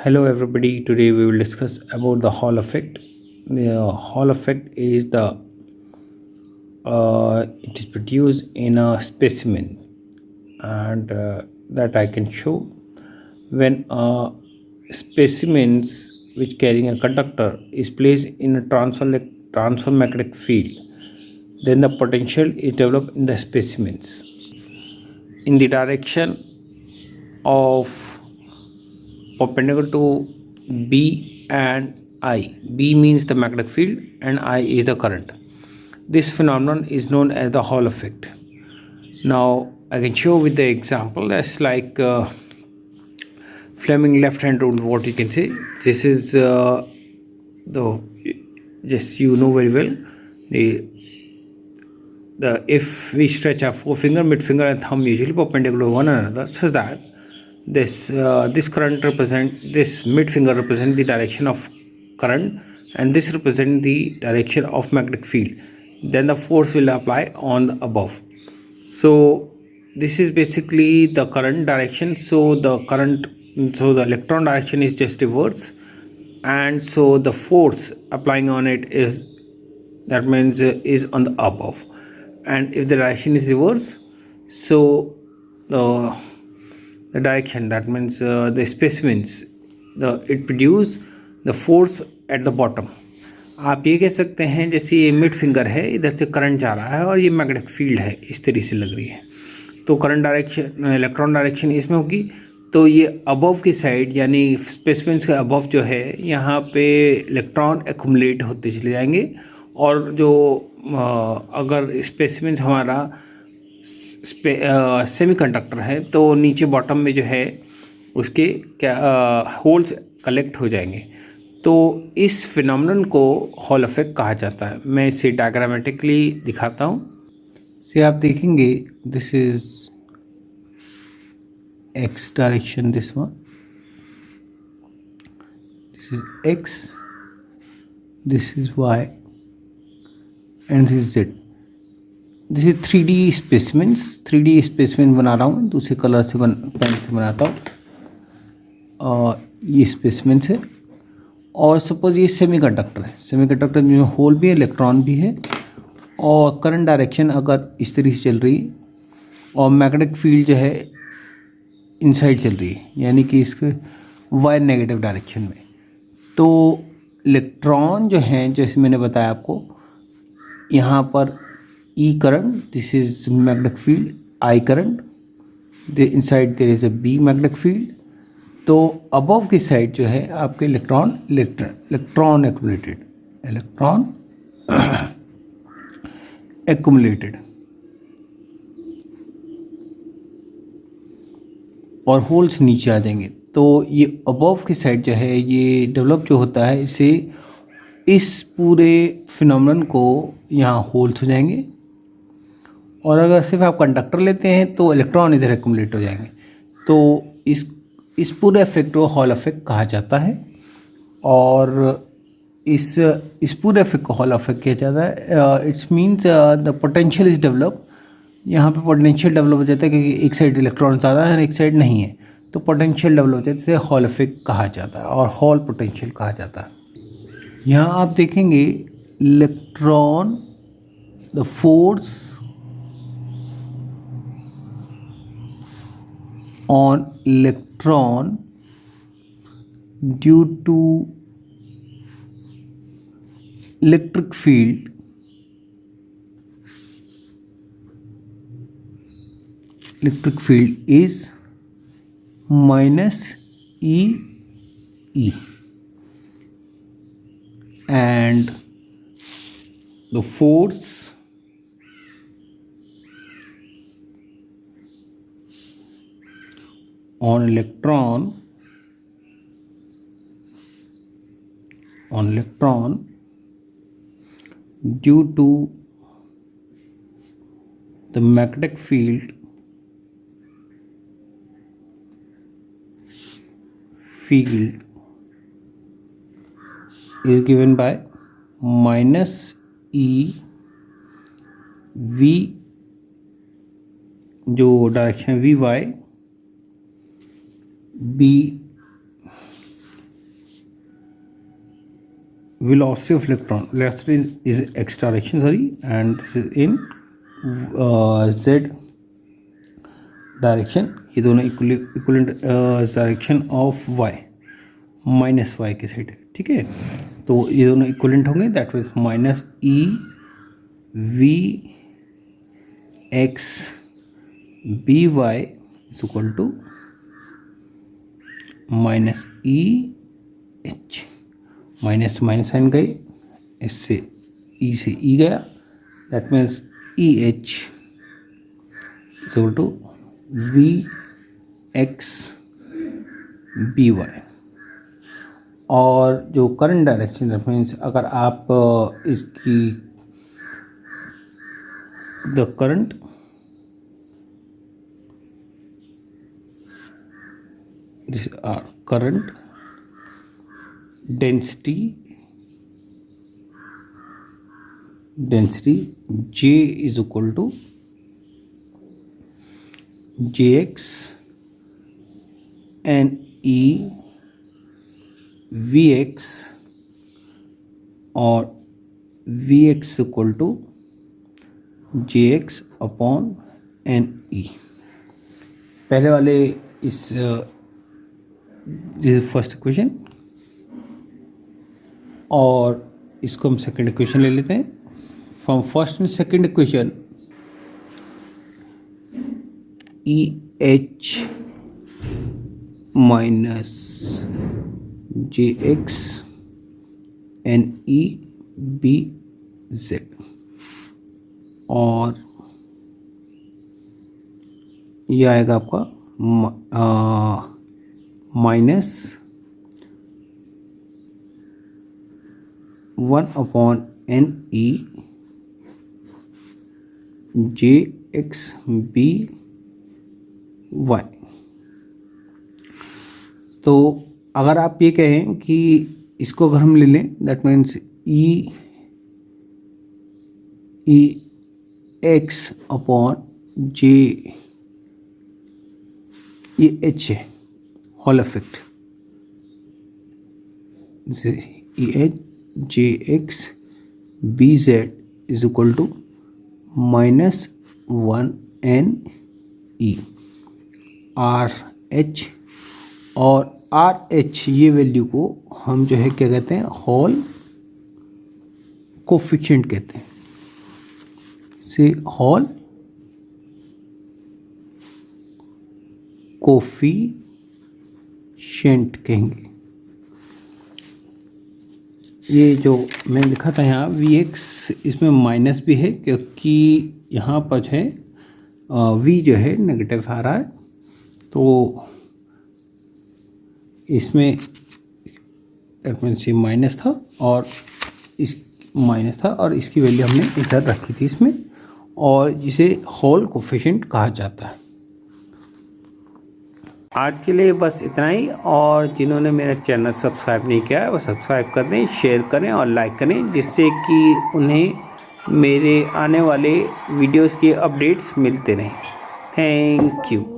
Hello everybody. Today we will discuss about the Hall effect. The Hall effect is the it is produced in a specimen, and that I can show when specimens which carrying a conductor is placed in a transfer magnetic field. Then the potential is developed in the specimens in the direction of perpendicular to B and I. B means the magnetic field and I is the current. This phenomenon is known as the Hall effect. Now I can show with the example that's like Fleming left hand rule. What you can say, this is the just you know very well the if we stretch our forefinger, mid finger and thumb usually perpendicular to one another, such that this current represent this mid finger represent the direction of current and this represent the direction of magnetic field, then the force will apply on the above. So this is basically the current direction. So the electron direction is just reverse, and so the force applying on it is, that means is on the above. And if the direction is reverse, so the direction, that means the specimens, it produce the force at the bottom. आप ये कह सकते हैं जैसे ये mid finger है, इधर से करंट जा रहा है और ये मैग्नेटिक फील्ड है, इस तरीके से लग रही है, तो करंट डायरेक्शन इलेक्ट्रॉन डायरेक्शन इसमें होगी। तो ये अबव की साइड यानी स्पेसमेंस के अबव जो है, यहाँ पे इलेक्ट्रॉन एक्यूमुलेट होते चले जाएंगे, और जो अगर स्पेसमेंस हमारा सेमीकंडक्टर है तो नीचे बॉटम में जो है उसके क्या होल्स कलेक्ट हो जाएंगे। तो इस फिनोमेनन को हॉल इफेक्ट कहा जाता है। मैं इसे डायग्रामेटिकली दिखाता हूँ। से आप देखेंगे this is x direction, this one, this is x, this is y and this is z. This is 3D specimens. 3D specimen बना रहा हूँ, दूसरे कलर से पेन से बनाता हूँ। और ये स्पेसिमेंस है, और सपोज ये सेमीकंडक्टर है। सेमीकंडक्टर में होल भी है, इलेक्ट्रॉन भी है, और करंट डायरेक्शन अगर इस तरीके से चल रही है और मैग्नेटिक फील्ड जो है इनसाइड चल रही है, यानी कि इसके वाई नेगेटिव डायरेक्शन में, तो इलेक्ट्रॉन जो हैं, जैसे मैंने बताया आपको, यहाँ पर E current, this is magnetic field, I current, the inside there is a B magnetic field। तो अबव की साइड जो है आपके इलेक्ट्रॉन एक्यूमुलेटेड और होल्स नीचे आ जाएंगे। तो ये अबव की साइड जो है, ये डेवलप जो होता है, इसे इस पूरे फिनोमेनन को यहाँ होल्स हो जाएंगे, और अगर सिर्फ आप कंडक्टर लेते हैं तो इलेक्ट्रॉन इधर एक्यूमुलेट हो जाएंगे। तो इस पूरे इफेक्ट को हॉल इफेक्ट कहा जाता है, और इस पूरे इफेक्ट को हॉल इफेक्ट किया जाता है। It's means the potential is develop. यहाँ पे पोटेंशियल डेवलप हो जाता है क्योंकि एक साइड इलेक्ट्रॉन ज़्यादा है और एक साइड नहीं है, तो पोटेंशियल डेवलप हो जाता है, इसे हॉल इफेक्ट कहा जाता है और हॉल पोटेंशियल कहा जाता है। यहाँ आप देखेंगे electron, the force on electron due to electric field is minus E, and the force on electron due to the magnetic field is given by minus E V, जो direction v y, B velocity of electron. Velocity is x direction, sorry, and this is in z direction. ये दोनों equivalent direction of y minus y के side है. ठीक है, तो ये दोनों इक्वलेंट होंगे. That means minus E V X B Y is equal to minus E H. Minus minus sign गई, इससे ई से ई गया. That means E H is equal to V X B Y. और जो current direction that means अगर आप इसकी the current this are current density J is equal to Jx and E Vx और Vx equal to Jx upon NE. पहले वाले इस this first equation और इसको हम सेकेंड इक्वेशन ले लेते हैं. From first and second equation E H minus J X N E B Z और ये आएगा आपका minus 1/NE J X B Y. तो अगर आप ये कहें कि इसको अगर हम ले लें that means E X upon J ये एच है whole effect E H J X B Z is equal to minus 1NE R H. और आर एच ये वैल्यू को हम जो है क्या कहते हैं हॉल कोफिशिएंट कहते हैं. से हॉल कोफिशिएंट कहेंगे. ये जो मैंने लिखा था यहाँ Vx इसमें माइनस भी है क्योंकि यहाँ पर है V जो है नेगेटिव आ रहा है. तो इसमें दैट मीन्स ये माइनस था और इस माइनस था और इसकी वैल्यू हमने इधर रखी थी इसमें, और जिसे हॉल कोफिशिएंट कहा जाता है. आज के लिए बस इतना ही. और जिन्होंने मेरा चैनल सब्सक्राइब नहीं किया है वो सब्सक्राइब कर दें, शेयर करें और लाइक करें, जिससे कि उन्हें मेरे आने वाले वीडियोस के अपडेट्स मिलते रहें. Thank you.